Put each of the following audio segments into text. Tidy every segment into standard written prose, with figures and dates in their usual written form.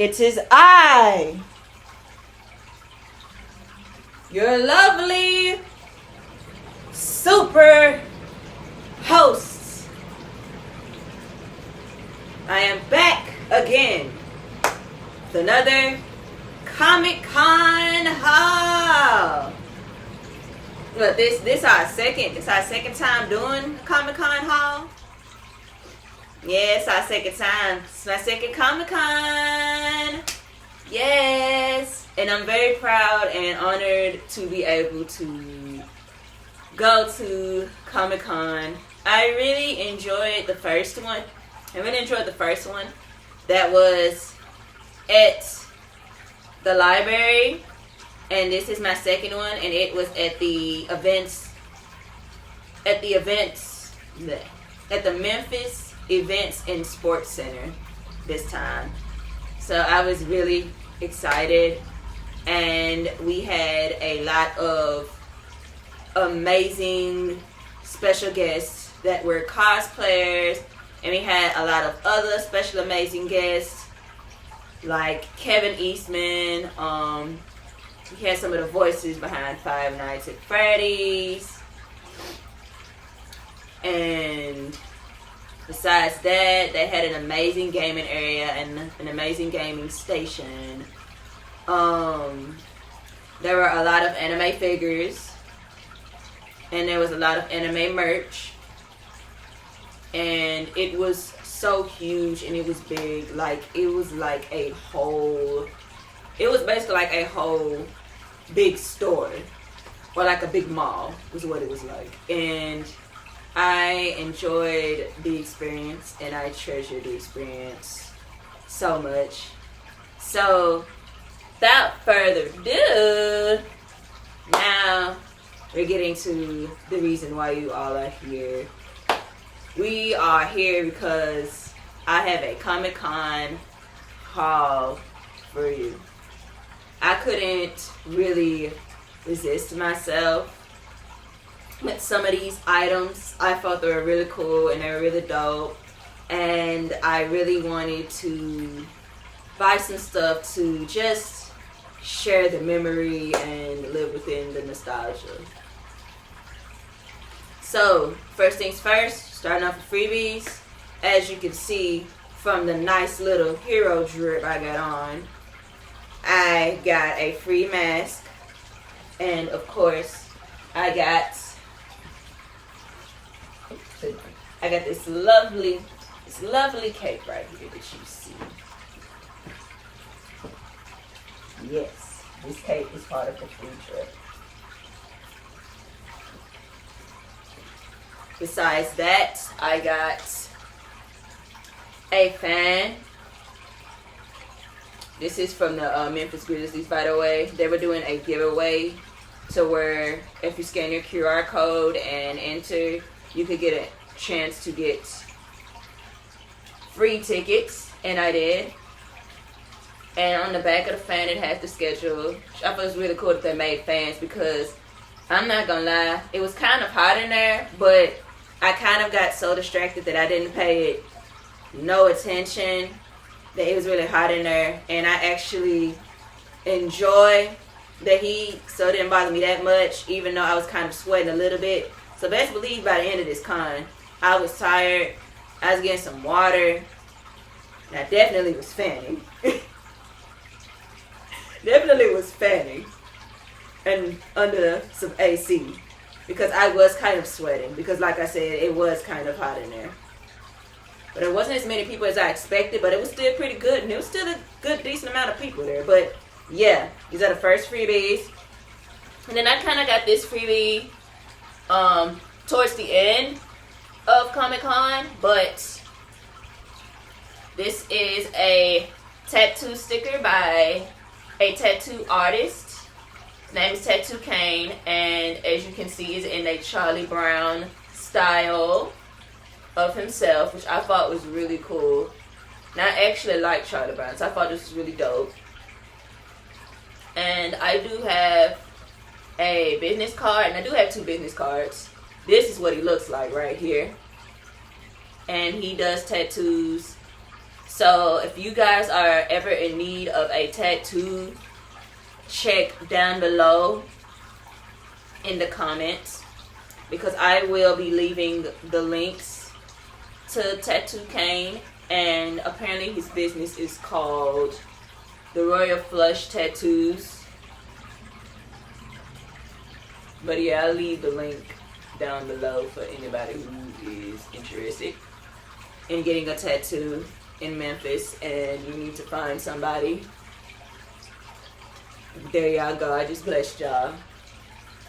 It is I, your lovely super host. I am back again with another Comic-Con haul. Look, this our second time doing Comic-Con haul. Yeah, it's our second time. It's my second Comic-Con. Yes. And I'm very proud and honored to be able to go to Comic-Con. I really enjoyed the first one. That was at the library. And this is my second one. And it was at the Memphis Events and Sports Center this time. So I was really excited, and we had a lot of amazing special guests that were cosplayers, and we had a lot of other special amazing guests like Kevin Eastman. We had some of the voices behind Five Nights at Freddy's, and besides that, they had an amazing gaming area and an amazing gaming station. There were a lot of anime figures, and there was a lot of anime merch, and it was so huge and it was big. It was basically like a whole big store, or like a big mall was what it was like. And I enjoyed the experience, and I treasured the experience so much. So, without further ado, now we're getting to the reason why you all are here. We are here because I have a Comic-Con haul for you. I couldn't really resist myself with some of these items. I thought they were really cool and they were really dope, and I really wanted to buy some stuff to just share the memory and live within the nostalgia. So first things first, starting off with freebies. As you can see from the nice little hero drip I got on, I got a free mask, and of course I got this lovely cape right here that you see. Yes, this cape is part of the free trip. Besides that, I got a fan. This is from the Memphis Grizzlies, by the way. They were doing a giveaway to where if you scan your QR code and enter, you could get a chance to get free tickets, and I did. And on the back of the fan, it has the schedule. I thought it was really cool that they made fans, because I'm not gonna lie, it was kind of hot in there, but I kind of got so distracted that I didn't pay it no attention, that it was really hot in there. And I actually enjoy the heat, so it didn't bother me that much, even though I was kind of sweating a little bit. So best believe by the end of this con, I was tired, I was getting some water, and I definitely was fanning. And under some AC, because I was kind of sweating, because like I said, it was kind of hot in there. But there wasn't as many people as I expected, but it was still pretty good, and it was still a good, decent amount of people there. But yeah, these are the first freebies. And then I kind of got this freebie towards the end of Comic-Con, but this is a tattoo sticker by a tattoo artist. His name is Tattoo Kane, and as you can see, is in a Charlie Brown style of himself, which I thought was really cool. And I actually like Charlie Brown, so I thought this was really dope. And I do have a business card, and I do have two business cards. This is what he looks like right here. And he does tattoos So if you guys are ever in need of a tattoo, check down below in the comments, because I will be leaving the links to Tattoo Kane, and apparently his business is called the Royal Flush Tattoos. But yeah, I'll leave the link down below for anybody who is interested in getting a tattoo in Memphis and you need to find somebody. There y'all go. I just blessed y'all.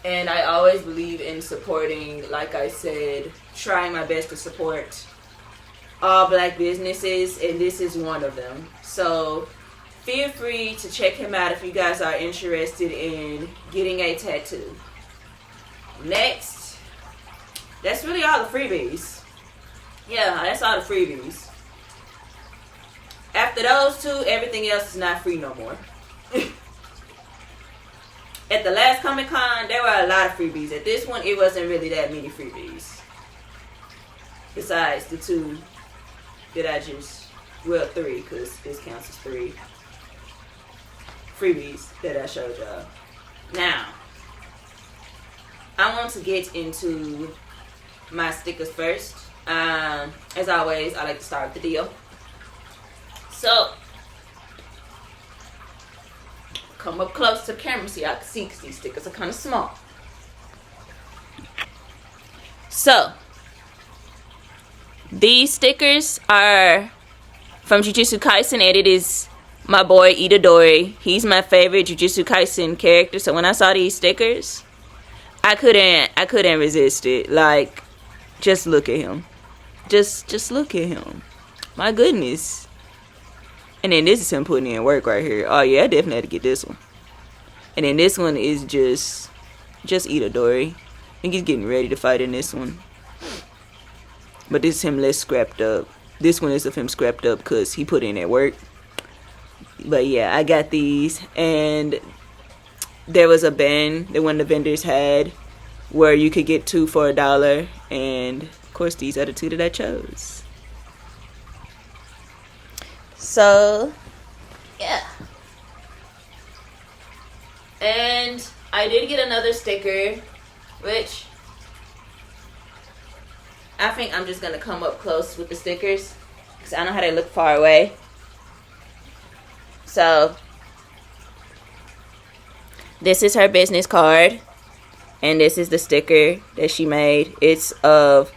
And I always believe in supporting, like I said, trying my best to support all black businesses, and this is one of them. So feel free to check him out if you guys are interested in getting a tattoo. Next, that's really all the freebies. Yeah, that's all the freebies. After those two, everything else is not free no more. At the last Comic Con, there were a lot of freebies. At this one, it wasn't really that many freebies. Besides the two that I just, well, three, because this counts as three freebies that I showed y'all. Now, I want to get into my stickers first. As always, I like to start with the deal. So, come up close to the camera so y'all can see, because these stickers are kind of small. So, these stickers are from Jujutsu Kaisen, and it is my boy Itadori. He's my favorite Jujutsu Kaisen character. So when I saw these stickers, I couldn't resist it. Like, just look at him. Just look at him. My goodness. And then this is him putting in work right here. Oh yeah, I definitely had to get this one. And then this one is just Itadori. I think he's getting ready to fight in this one. But this is him less scrapped up. This one is of him scrapped up because he put in that work. But yeah, I got these. And there was a band that one of the vendors had where you could get 2 for $1. And of course, these are the 2 that I chose. So, yeah. And I did get another sticker, which I think I'm just going to come up close with the stickers, because I know how they look far away. So, this is her business card, and this is the sticker that she made. It's of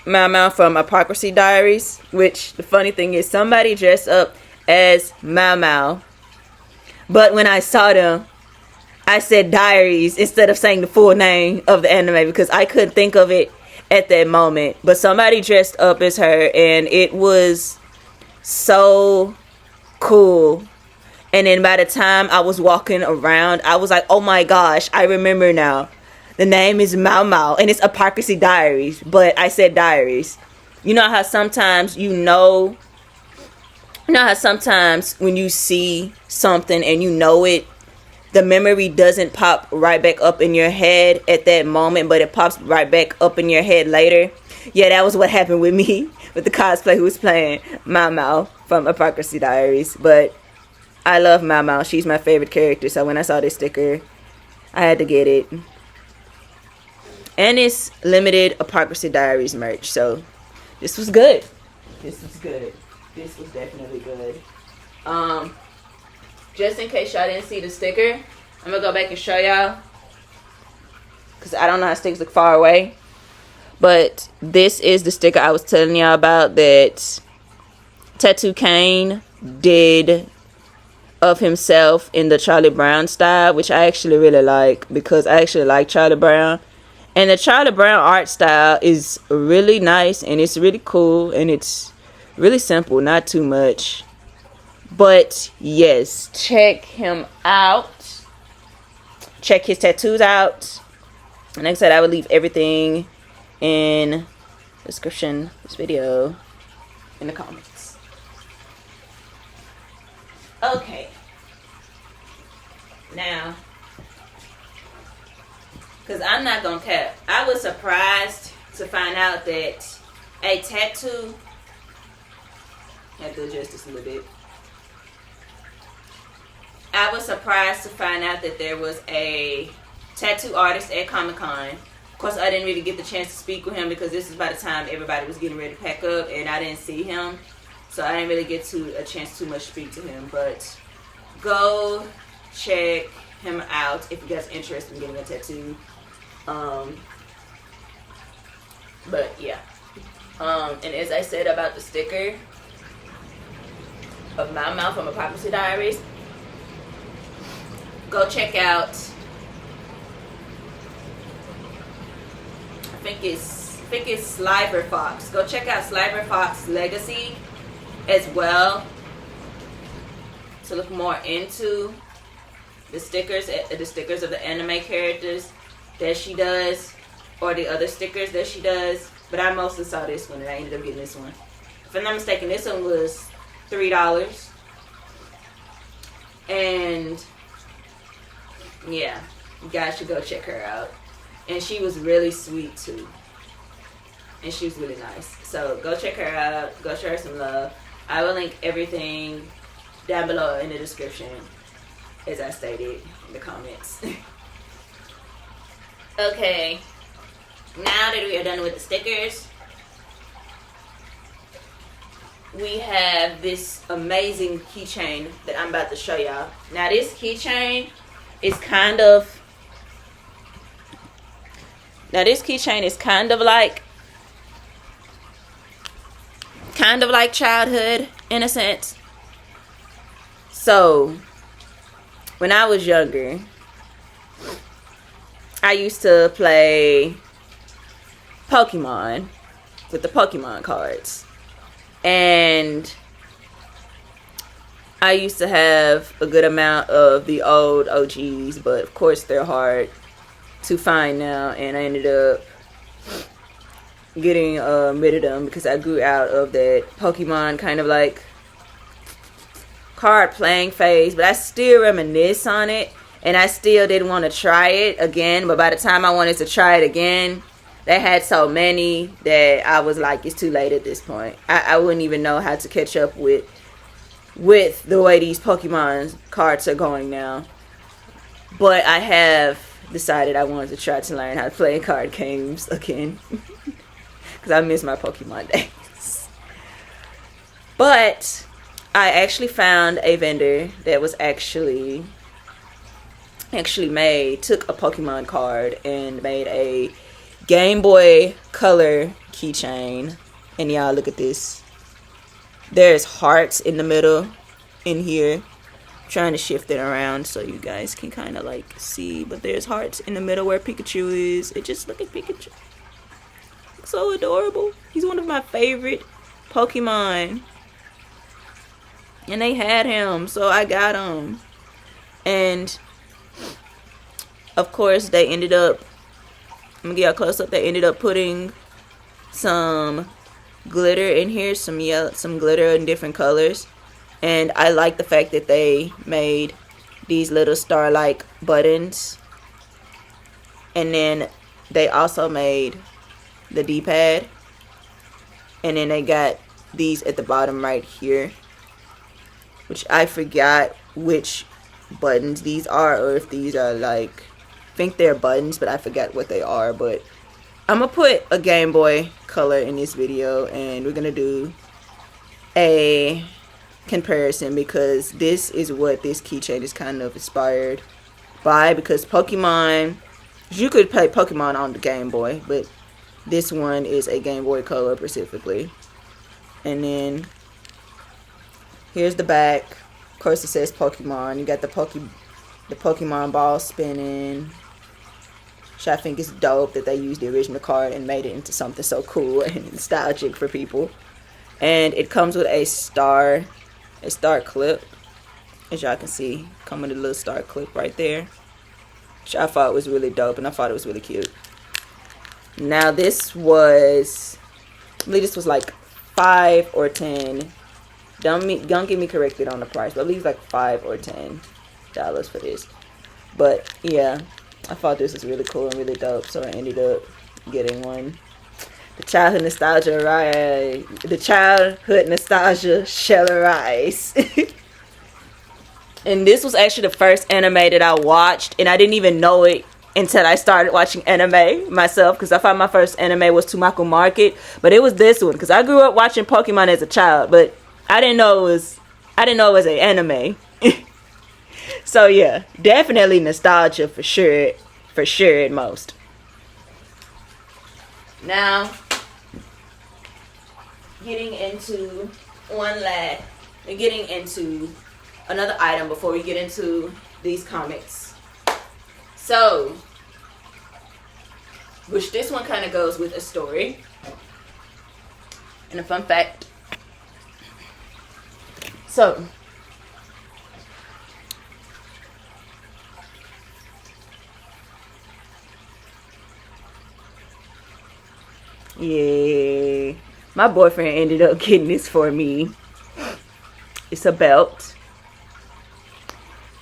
Mau Mau from Hypocrisy Diaries, which the funny thing is somebody dressed up as Mau Mau, but when I saw them, I said Diaries instead of saying the full name of the anime because I couldn't think of it at that moment. But somebody dressed up as her, and it was so cool. And then by the time I was walking around, I was like, oh my gosh, I remember now. The name is Mau Mau, and it's Hypocrisy Diaries, but I said Diaries. You know how sometimes how sometimes when you see something and you know it, the memory doesn't pop right back up in your head at that moment, but it pops right back up in your head later. Yeah, that was what happened with me with the cosplay who was playing Mau Mau from Hypocrisy Diaries. But I love Mau Mau. She's my favorite character, so when I saw this sticker, I had to get it. And it's limited Hypocrisy Diaries merch. So this was good. This was good. This was definitely good. Just in case y'all didn't see the sticker, I'm going to go back and show y'all. Because I don't know how stickers look far away. But this is the sticker I was telling y'all about that Tattoo Kane did of himself in the Charlie Brown style, which I actually really like because I actually like Charlie Brown. And the Charlie Brown art style is really nice, and it's really cool, and it's really simple, not too much. But yes, check him out. Check his tattoos out. And like I said, I will leave everything in the description of this video in the comments. Okay. Now, because I'm not going to cap, I was surprised to find out that a tattoo, Had to adjust this a little bit. I was surprised to find out that there was a tattoo artist at Comic-Con. Of course, I didn't really get the chance to speak with him because this was by the time everybody was getting ready to pack up, and I didn't see him. So I didn't really get a chance too much to speak to him. But go check him out if you guys are interested in getting a tattoo. But yeah. And as I said about the sticker of my mouth from Apocalypse Diaries, go check out, I think it's Sliver Fox. Go check out Sliver Fox Legacy as well to look more into the stickers of the anime characters that she does, or the other stickers that she does. But I mostly saw this one, and I ended up getting this one. If I'm not mistaken, this one was $3. And yeah, you guys should go check her out. And she was really sweet too. And she was really nice. So go check her out. Go show her some love. I will link everything down below in the description, as I stated in the comments. Okay. Now that we are done with the stickers, we have this amazing keychain that I'm about to show y'all. Now this keychain is kind of like childhood in a sense. So when I was younger, I used to play Pokemon with the Pokemon cards. And I used to have a good amount of the old OGs, but of course they're hard to find now. And I ended up getting rid of them because I grew out of that Pokemon kind of like card playing phase. But I still reminisce on it, and I still didn't want to try it again. But by the time I wanted to try it again, they had so many that I was like, it's too late at this point. I wouldn't even know how to catch up with the way these Pokemon cards are going now. But I have decided I wanted to try to learn how to play card games again. Because I miss my Pokemon days. But I actually found a vendor that was actually took a Pokemon card and made a Game Boy Color keychain. And y'all, look at this. There's hearts in the middle in here. I'm trying to shift it around so you guys can kind of like see. But there's hearts in the middle where Pikachu is. It just, look at Pikachu. So adorable. He's one of my favorite Pokemon. And they had him, so I got him. And of course they ended up, I'm gonna get y'all close up. They ended up putting some glitter in here, some glitter in different colors. And I like the fact that they made these little star-like buttons. And then they also made the D-pad. And then they got these at the bottom right here, which I forgot which buttons these are, or if these are like, I think they're buttons, but I forgot what they are. But I'm gonna put a Game Boy Color in this video, and we're gonna do a comparison, because this is what this keychain is kind of inspired by. Because Pokemon, you could play Pokemon on the Game Boy, but this one is a Game Boy Color specifically. And then here's the back. Of course it says Pokemon. You got the Pokemon ball spinning, which I think is dope that they used the original card and made it into something so cool and nostalgic for people. And it comes with a star clip, as y'all can see. Come with a little star clip right there, which I thought was really dope, and I thought it was really cute. Now this was, I believe this was like $5 or $10. Don't get me corrected on the price, but I believe like $5 or $10 for this. But yeah, I thought this was really cool and really dope, so I ended up getting one. The childhood nostalgia rise. The childhood nostalgia shall arise. And this was actually the first anime that I watched, and I didn't even know it until I started watching anime myself, because I thought my first anime was Tumaku Market, but it was this one because I grew up watching Pokemon as a child, but I didn't know it was an anime. So yeah, definitely nostalgia for sure at most. Now, getting into another item before we get into these comics. So, which this one kind of goes with a story. And a fun fact. So, yeah, my boyfriend ended up getting this for me. It's a belt.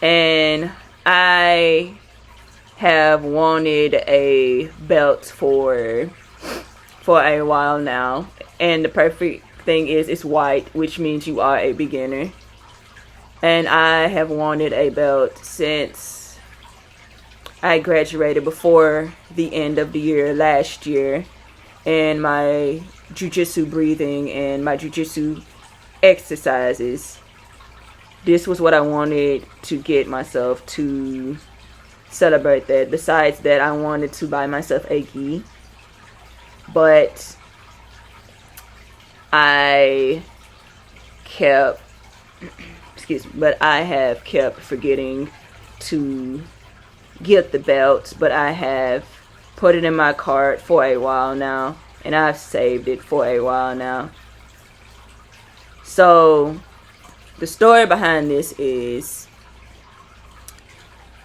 And I have wanted a belt for a while now. And the perfect thing is it's white, which means you are a beginner. And I have wanted a belt since I graduated before the end of the year last year. And my jujitsu breathing and my jujitsu exercises. This was what I wanted to get myself to celebrate that. Besides that, I wanted to buy myself a gi. But I have kept forgetting to get the belt. But I have put it in my cart for a while now. And I've saved it for a while now. So, the story behind this is,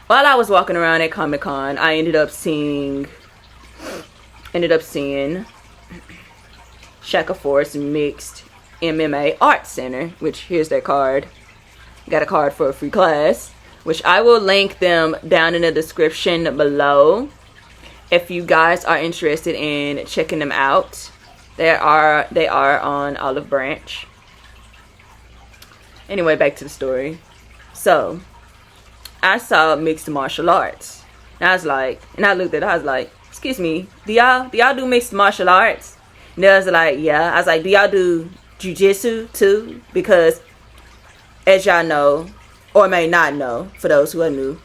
while I was walking around at Comic-Con, I ended up seeing Shaka Force Mixed MMA Art Center, which here's their card. Got a card for a free class, which I will link them down in the description below if you guys are interested in checking them out. They are on Olive Branch. Anyway, back to the story. So, I saw mixed martial arts. And I looked at it, I was like, excuse me, do y'all do mixed martial arts? And they was like, yeah. I was like, do y'all do jujitsu too? Because, as y'all know, or may not know, for those who are new,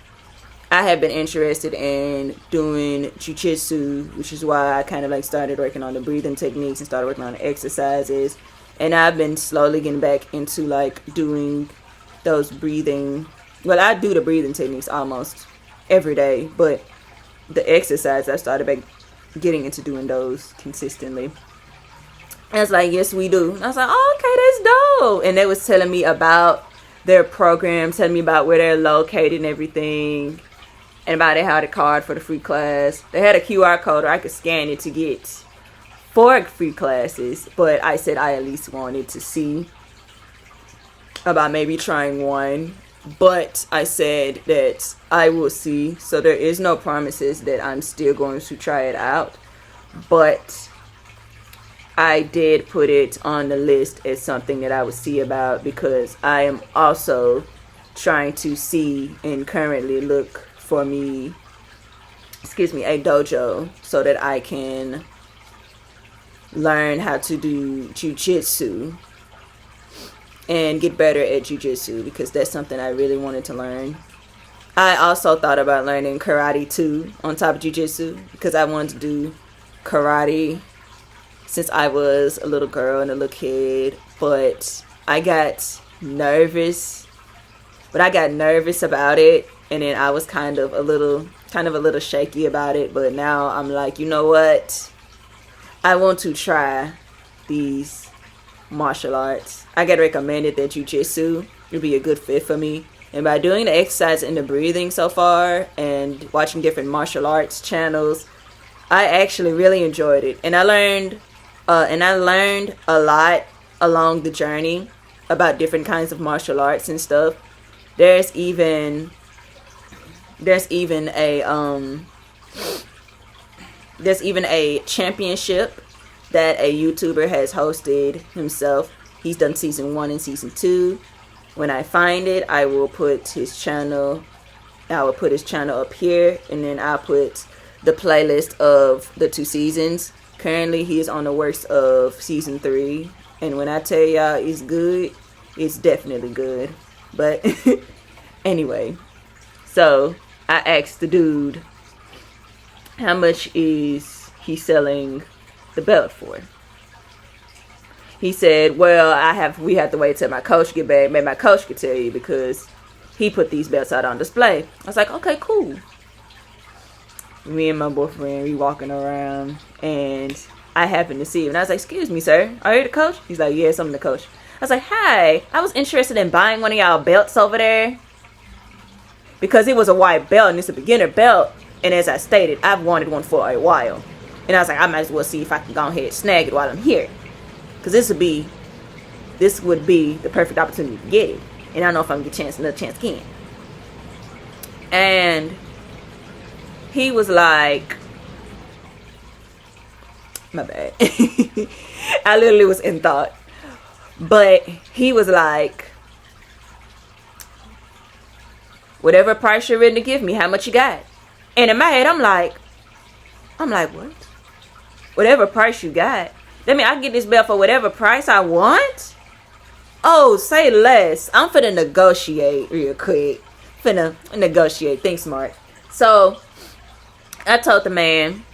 I have been interested in doing jujitsu, which is why I kind of started working on the breathing techniques and started working on the exercises. And I've been slowly getting back into doing those breathing. Well, I do the breathing techniques almost every day, but the exercise, I started back getting into doing those consistently. And I was like, yes, we do. And I was like, oh, okay, that's dope. And they was telling me about their program, telling me about where they're located and everything, and about they had a card for the free class. They had a QR code, or I could scan it to get 4 free classes, but I said I at least wanted to see about maybe trying one. But I said that I will see, so there is no promises that I'm still going to try it out. But I did put it on the list as something that I would see about, because I am also trying to see and currently look for me, a dojo, so that I can learn how to do jujitsu and get better at jujitsu, because that's something I really wanted to learn. I also thought about learning karate too on top of jujitsu, because I wanted to do karate since I was a little girl and a little kid, but I got nervous about it, and then I was kind of a little shaky about it. But now I'm like, you know what? I want to try these martial arts. I get recommended that jujitsu would be a good fit for me. And by doing the exercise and the breathing so far and watching different martial arts channels, I actually really enjoyed it. And I learned a lot along the journey about different kinds of martial arts and stuff. There's even a championship that a YouTuber has hosted himself. He's done season 1 and season 2. When I find it, I will put his channel. I will put his channel up here, and then I'll put the playlist of the 2 seasons. Currently, he is on the works of season 3, and when I tell y'all it's good, it's definitely good. But anyway, so I asked the dude, how much is he selling the belt for? He said, well, we have to wait till my coach get back. Maybe my coach could tell you, because he put these belts out on display. I was like, okay, cool. Me and my boyfriend, we walking around, and I happened to see him. And I was like, excuse me, sir, are you the coach? He's like, yes, I'm the coach. I was like, hi, I was interested in buying one of y'all belts over there, because it was a white belt, and it's a beginner belt. And as I stated, I've wanted one for a while. And I was like, I might as well see if I can go ahead and snag it while I'm here. Because this would be the perfect opportunity to get it. And I don't know if I'm going to get another chance again. And he was like, my bad. I literally was in thought. But he was like, whatever price you're ready to give me, how much you got? And in my head, I'm like, what? Whatever price you got? That mean I can get this belt for whatever price I want? Oh, say less. I'm finna negotiate real quick. Finna negotiate. Think smart. So, I told the man,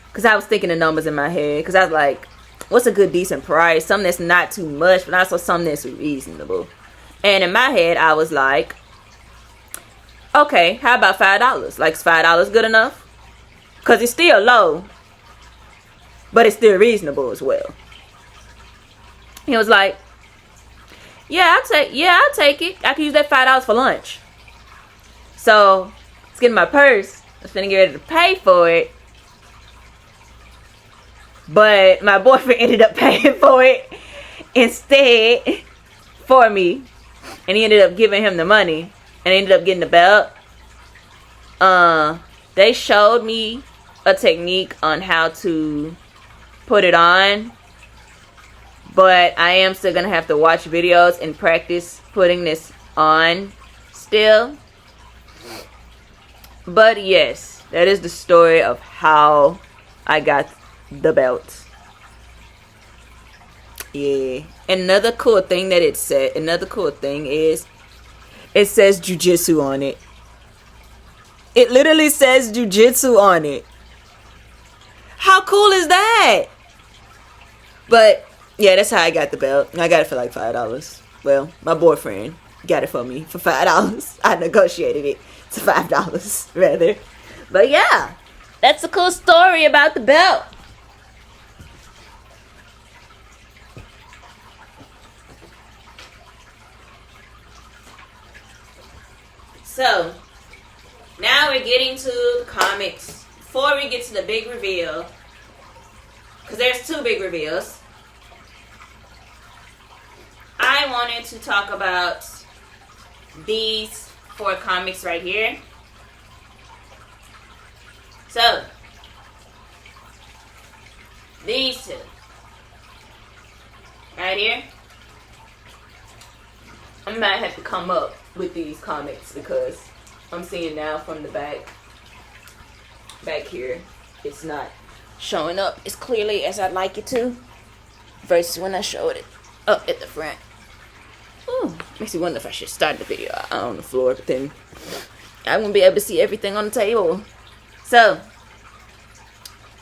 because I was thinking the numbers in my head. Because I was like, what's a good, decent price? Something that's not too much, but also something that's reasonable. And in my head, I was like, okay, how about $5? Like, is $5 good enough? Because it's still low, but it's still reasonable as well. He was like, I'll take it. I can use that $5 for lunch. So, let's get in my purse. I was finna get ready to pay for it. But my boyfriend ended up paying for it instead for me. And he ended up giving him the money. And I ended up getting the belt. They showed me a technique on how to put it on. But I am still going to have to watch videos and practice putting this on still. But yes, that is the story of how I got the belt. Yeah. Another cool thing that it said, is it says jujitsu on it. It literally says jujitsu on it. How cool is that? But yeah, that's how I got the belt. I got it for like $5. Well, my boyfriend got it for me for $5. I negotiated it to $5 rather. But yeah, that's a cool story about the belt. So, now we're getting to the comics. Before we get to the big reveal, because there's 2 big reveals, I wanted to talk about these 4 comics right here. So, these 2. Right here. I might have to come up with these comics because I'm seeing now from the back here, it's not showing up as clearly as I'd like it to versus when I showed it up at the front. Ooh, makes me wonder if I should start the video out on the floor, but then I won't be able to see everything on the table. So,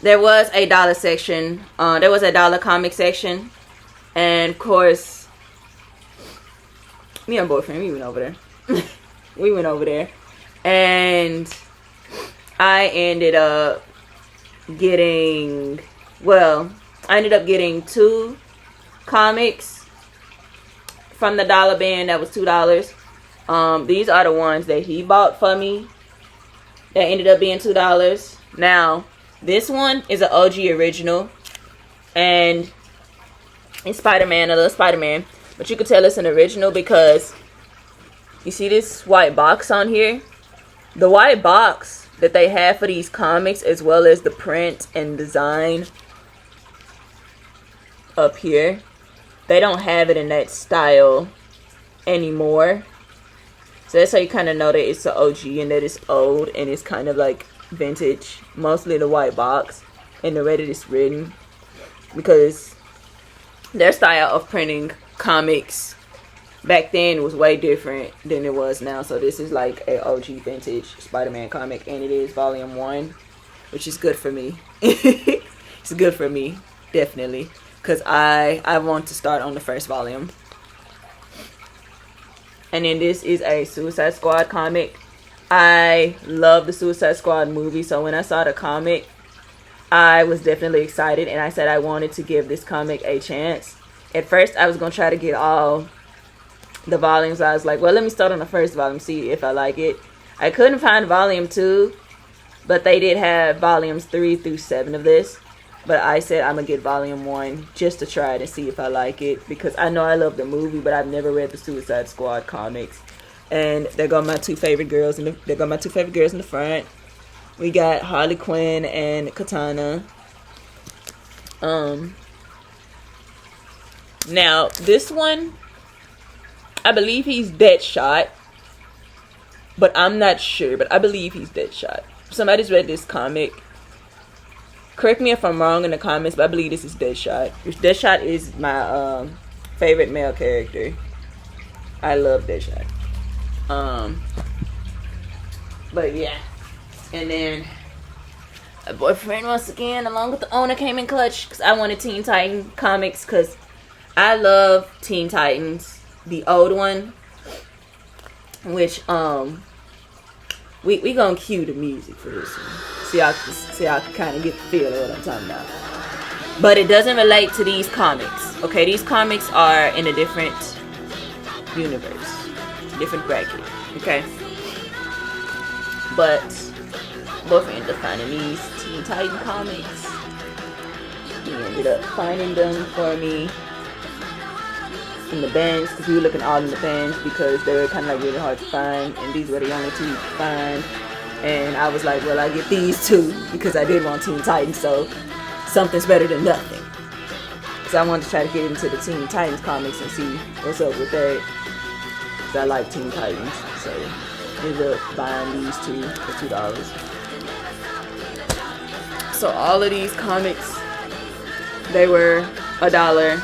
there was a dollar section, there was a dollar comic section, and of course, me and my boyfriend, we went over there. And I ended up getting 2 comics from the dollar bin that was $2. These are the ones that he bought for me that ended up being $2. Now, this one is an OG original, and it's Spider-Man, a little Spider-Man. But you can tell it's an original because you see this white box on here? The white box that they have for these comics, as well as the print and design up here, they don't have it in that style anymore. So that's how you kind of know that it's an OG and that it's old and it's kind of like vintage. Mostly the white box and the way that it's written, because their style of printing comics back then was way different than it was now. So this is like a OG vintage Spider-Man comic, and it is volume 1, which is good for me. It's good for me, definitely, because I want to start on the first volume. And then this is a Suicide Squad comic. I love the Suicide Squad movie, so when I saw the comic, I was definitely excited, and I said I wanted to give this comic a chance. At first, I was going to try to get all the volumes. I was like, well, let me start on the first volume, see if I like it. I couldn't find volume 2, but they did have volumes 3 through 7 of this. But I said I'm going to get volume 1 just to try it and see if I like it, because I know I love the movie, but I've never read the Suicide Squad comics. And there go my two favorite girls in the front. We got Harley Quinn and Katana. Now this one, I believe he's Deadshot, but I'm not sure, but I believe he's Deadshot. Somebody's read this comic. Correct me if I'm wrong in the comments, but I believe this is Deadshot. Deadshot is my favorite male character. I love Deadshot. But yeah. And then a boyfriend once again, along with the owner, came in clutch because I wanted Teen Titan comics, because I love Teen Titans, the old one, which we gonna cue the music for this one. So y'all can kind of get the feel of what I'm talking about. But it doesn't relate to these comics. Okay, these comics are in a different universe, different bracket. Okay, but boyfriend ended up finding these Teen Titan comics. He ended up finding them for me in the bins, because we were looking all in the bins because they were kind of like really hard to find, and these were the only 2 you could find. And I was like, well, I get these 2 because I did want Teen Titans, so something's better than nothing. So I wanted to try to get into the Teen Titans comics and see what's up with that, because I like Teen Titans. So I ended up buying these 2 for $2. So all of these comics, they were $1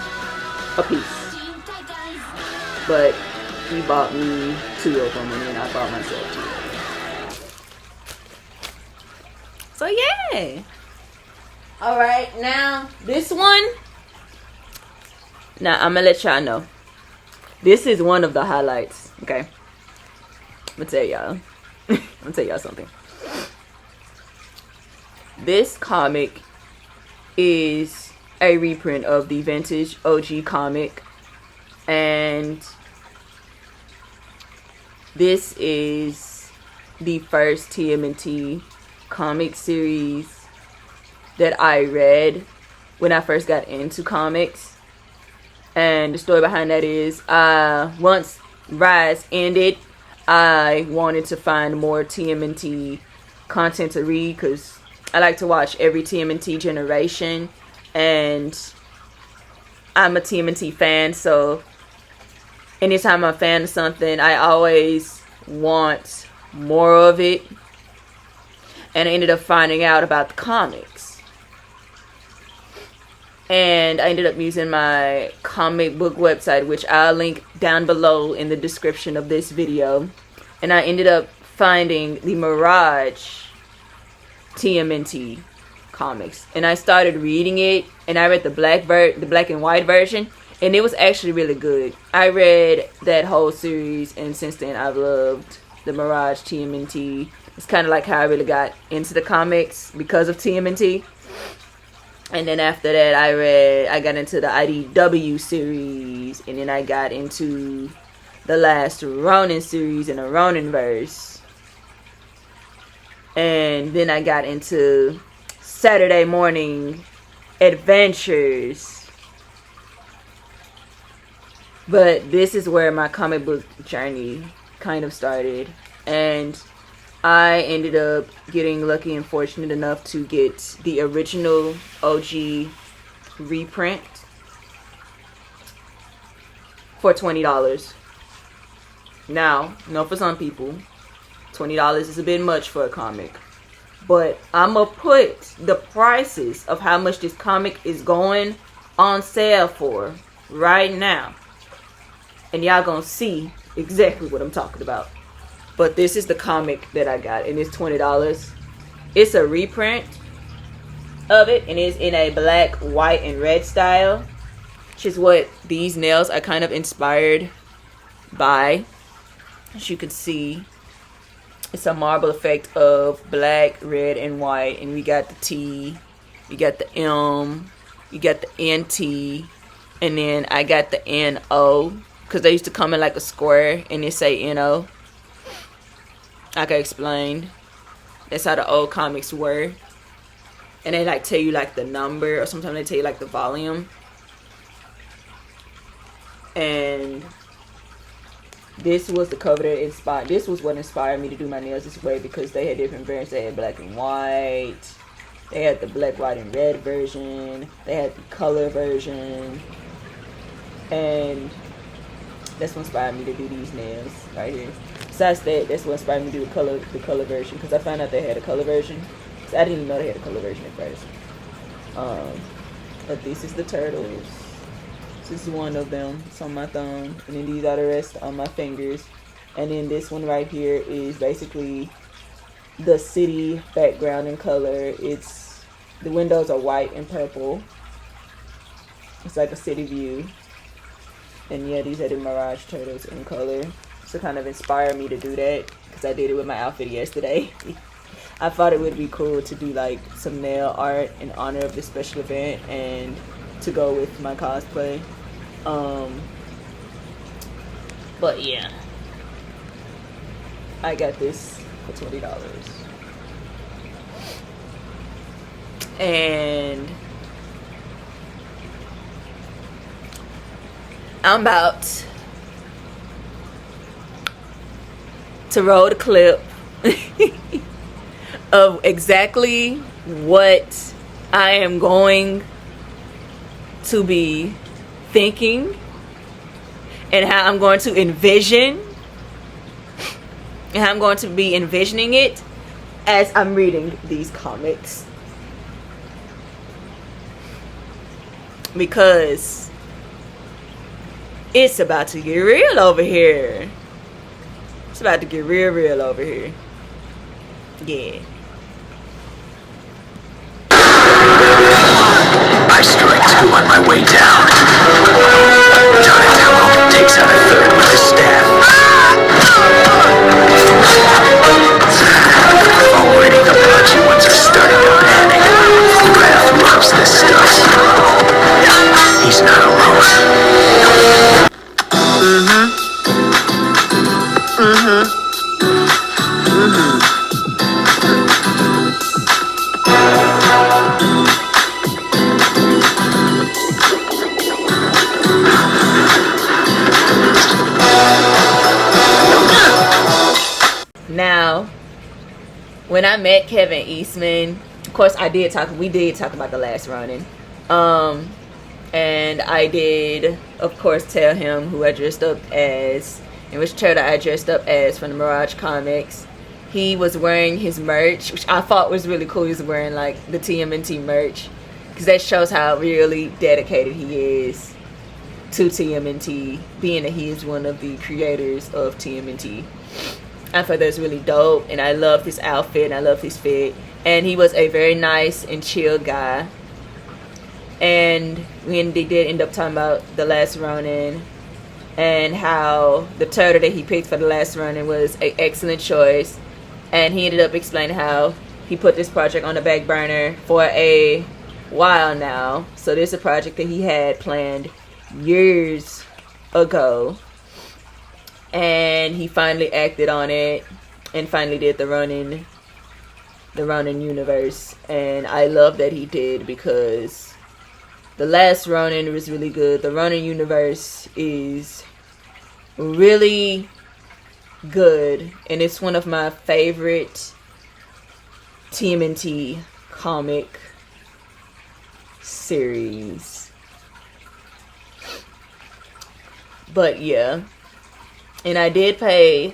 a piece. But he bought me 2 of them, and then I bought myself 2. So yeah. Alright, now this one. Now I'm gonna let y'all know. This is one of the highlights. Okay. I'm gonna tell y'all. I'm gonna tell y'all something. This comic is a reprint of the vintage OG comic. And this is the first TMNT comic series that I read when I first got into comics. And the story behind that is, once Rise ended, I wanted to find more TMNT content to read, because I like to watch every TMNT generation, and I'm a TMNT fan, so anytime I'm a fan of something, I always want more of it. And I ended up finding out about the comics. And I ended up using my comic book website, which I'll link down below in the description of this video. And I ended up finding the Mirage TMNT comics. And I started reading it, and I read the black and white version. And it was actually really good. I read that whole series, and since then I've loved the Mirage TMNT. It's kind of like how I really got into the comics because of TMNT. And then after that, I got into the IDW series, and then I got into the last Ronin series in the Roninverse. And then I got into Saturday Morning Adventures. But this is where my comic book journey kind of started. And I ended up getting lucky and fortunate enough to get the original OG reprint for $20. Now, for some people, $20 is a bit much for a comic. But I'm going to put the prices of how much this comic is going on sale for right now. And y'all going to see exactly what I'm talking about. But this is the comic that I got, and it's $20. It's a reprint of it, and it's in a black, white, and red style, which is what these nails are kind of inspired by. As you can see, it's a marble effect of black, red, and white, and we got the T, you got the M, you got the NT, and then I got the NO, because they used to come in like a square, and they say NO. Like I explained, that's how the old comics were. And they like tell you like the number, or sometimes they tell you like the volume. And this was the cover that inspired, this was what inspired me to do my nails this way, because they had different variants. They had black and white, they had the black, white, and red version, they had the color version, and that's what inspired me to do these nails right here. Besides that, that's what inspired me to do the color version, because I found out they had a color version. So I didn't even know they had a color version at first. But this is the turtles. This is one of them. It's on my thumb, and then these are the rest on my fingers. And then this one right here is basically the city background in color. It's the windows are white and purple. It's like a city view. And yeah, these are the Mirage turtles in color. So kind of inspired me to do that, because I did it with my outfit yesterday. I thought it would be cool to do like some nail art in honor of this special event and to go with my cosplay. But yeah, I got this for $20. And I'm about to roll the clip of exactly what I am going to be thinking and how I'm going to envision and how I'm going to be envisioning it as I'm reading these comics, because it's about to get real over here. It's about to get real over here. Yeah. I strike two on my way down. Donatello takes out a third with his staff. Already the punchy ones are starting to panic. Raph loves this stuff. He's not alone. Now, when I met Kevin Eastman, of course we did talk about the last running. And I did, of course, tell him who I dressed up as, and which turtle I dressed up as from the Mirage comics. He was wearing his merch, which I thought was really cool. He was wearing like the TMNT merch, because that shows how really dedicated he is to TMNT, being that he is one of the creators of TMNT. I thought that's really dope, and I love his outfit, and I love his fit, and he was a very nice and chill guy. And we did end up talking about the last Ronin, and how the turtle that he picked for the last Ronin was an excellent choice. And he ended up explaining how he put this project on the back burner for a while now. So this is a project that he had planned years ago, and he finally acted on it and finally did the Ronin universe. And I love that he did, because the last Ronin was really good. The Ronin universe is really good, and it's one of my favorite TMNT comic series. But yeah, and I did pay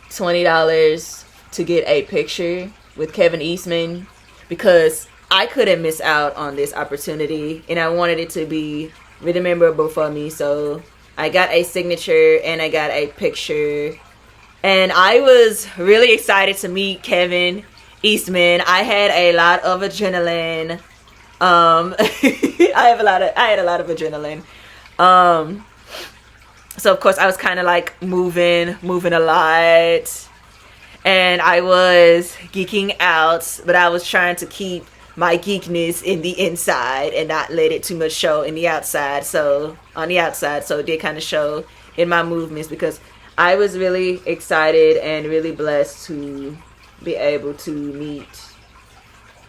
$20 to get a picture with Kevin Eastman because I couldn't miss out on this opportunity, and I wanted it to be really memorable for me. So I got a signature and I got a picture, and I was really excited to meet Kevin Eastman. I had a lot of adrenaline. I had a lot of adrenaline. So of course I was kind of like moving a lot, and I was geeking out, but I was trying to keep my geekness in the inside and not let it too much show in the outside. So on the outside, so it did kind of show in my movements, because I was really excited and really blessed to be able to meet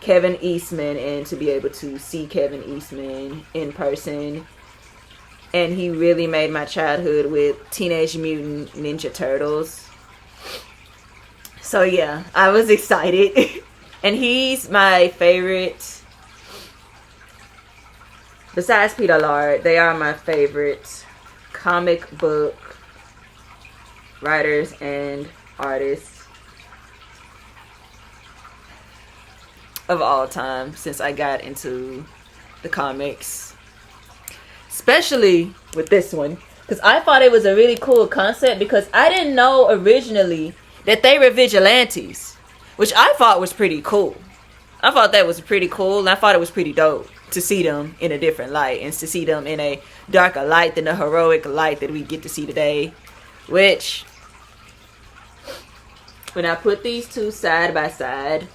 Kevin Eastman and to be able to see Kevin Eastman in person. And he really made my childhood with Teenage Mutant Ninja Turtles. So yeah, I was excited. And he's my favorite. Besides Peter Laird, they are my favorite comic book writers and artists of all time since I got into the comics. Especially with this one, because I thought it was a really cool concept, because I didn't know originally that they were vigilantes, which I thought was pretty cool. I thought that was pretty cool, and I thought it was pretty dope to see them in a different light, and to see them in a darker light than the heroic light that we get to see today. Which, when I put these two side by side,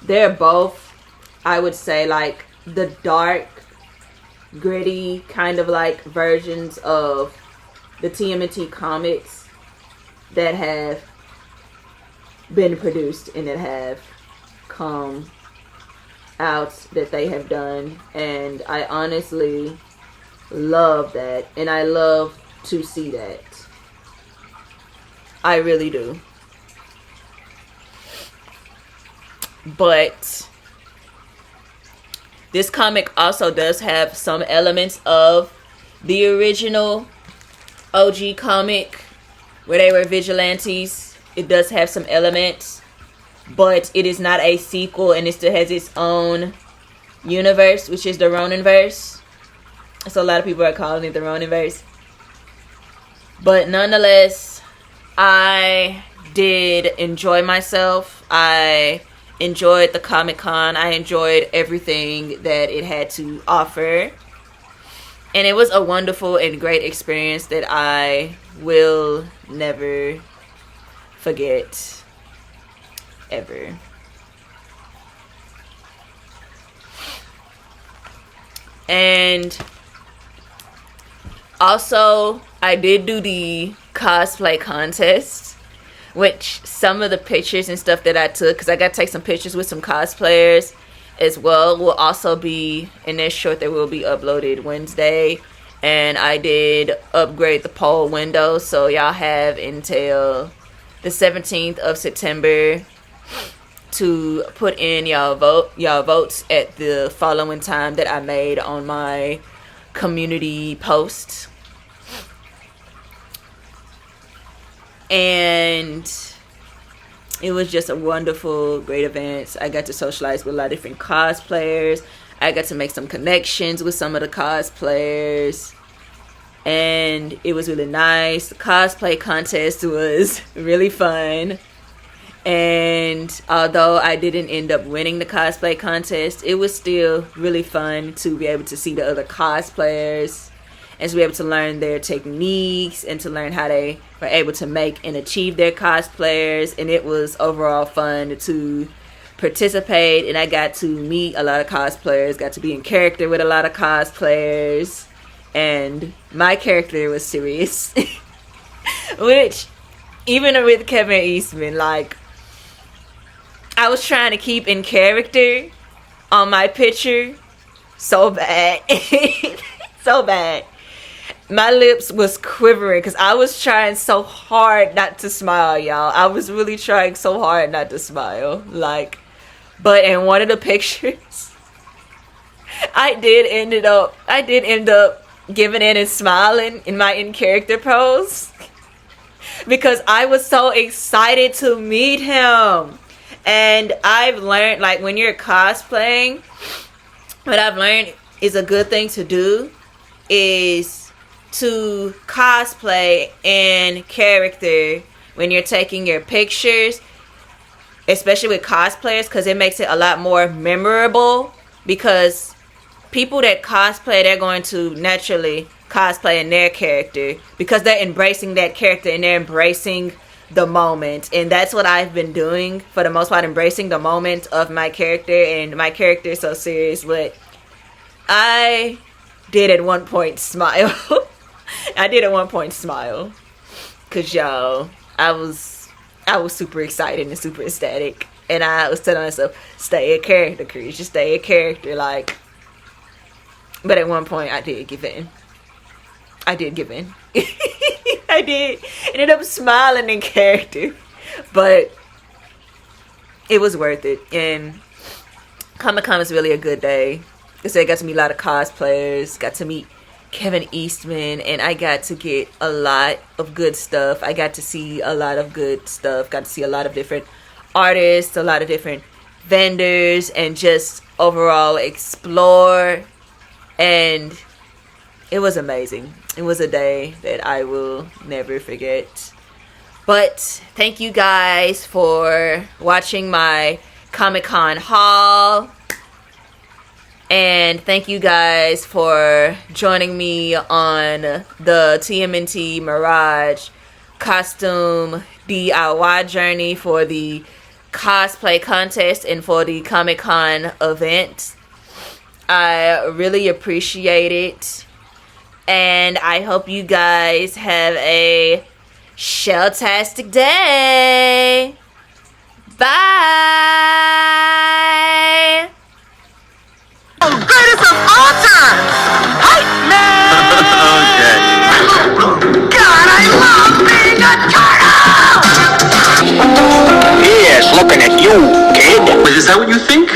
they're both, I would say, like the dark, gritty kind of like versions of the TMNT comics that have been produced and that have come out, that they have done. And I honestly love that, and I love to see that. I really do. But this comic also does have some elements of the original OG comic where they were vigilantes. It does have some elements, but it is not a sequel, and it still has its own universe, which is the Roninverse. So a lot of people are calling it the Roninverse. But nonetheless, I did enjoy myself. I enjoyed the Comic-Con. I enjoyed everything that it had to offer. And it was a wonderful and great experience that I will never forget. Ever. And also, I did do the cosplay contest, which some of the pictures and stuff that I took, because I got to take some pictures with some cosplayers as well, will also be in this short that will be uploaded Wednesday. And I did upgrade the poll window, so y'all have until the 17th of September to put in y'all votes at the following time that I made on my community post. And it was just a wonderful, great event. I got to socialize with a lot of different cosplayers. I got to make some connections with some of the cosplayers. And it was really nice. The cosplay contest was really fun. And although I didn't end up winning the cosplay contest, it was still really fun to be able to see the other cosplayers and to be able to learn their techniques and to learn how they were able to make and achieve their cosplayers. And it was overall fun to participate, and I got to meet a lot of cosplayers, got to be in character with a lot of cosplayers, and my character was Sirius. Which, even with Kevin Eastman, like, I was trying to keep in character on my picture so bad. So bad. my lips was quivering because I was trying so hard not to smile, y'all. I was really trying so hard not to smile. Like, but in one of the pictures, I did end up giving in and smiling in my in-character pose because I was so excited to meet him. And I've learned, like, when you're cosplaying, what I've learned is a good thing to do is to cosplay in character when you're taking your pictures, especially with cosplayers, because it makes it a lot more memorable. Because people that cosplay, they're going to naturally cosplay in their character because they're embracing that character and they're embracing the moment. And that's what I've been doing for the most part, embracing the moment of my character. And my character is so serious, but I did at one point smile. I did at one point smile because, y'all, I was super excited and super ecstatic, and I was telling myself, stay a character, Chris, just stay a character, like. But at one point I did give in. I did ended up smiling in character, but it was worth it. And Comic-Con was really a good day. I got to meet a lot of cosplayers, got to meet Kevin Eastman, and I got to get a lot of good stuff. I got to see a lot of good stuff, got to see a lot of different artists, a lot of different vendors, and just overall explore. And it was amazing. It was a day that I will never forget. But thank you guys for watching my Comic-Con haul. And thank you guys for joining me on the TMNT Mirage costume DIY journey for the cosplay contest and for the Comic-Con event. I really appreciate it. And I hope you guys have a shell-tastic day. Bye. Greatest of all time! Hype man! Okay. God, I love being a turtle! He is looking at you, kid. Wait, is that what you think?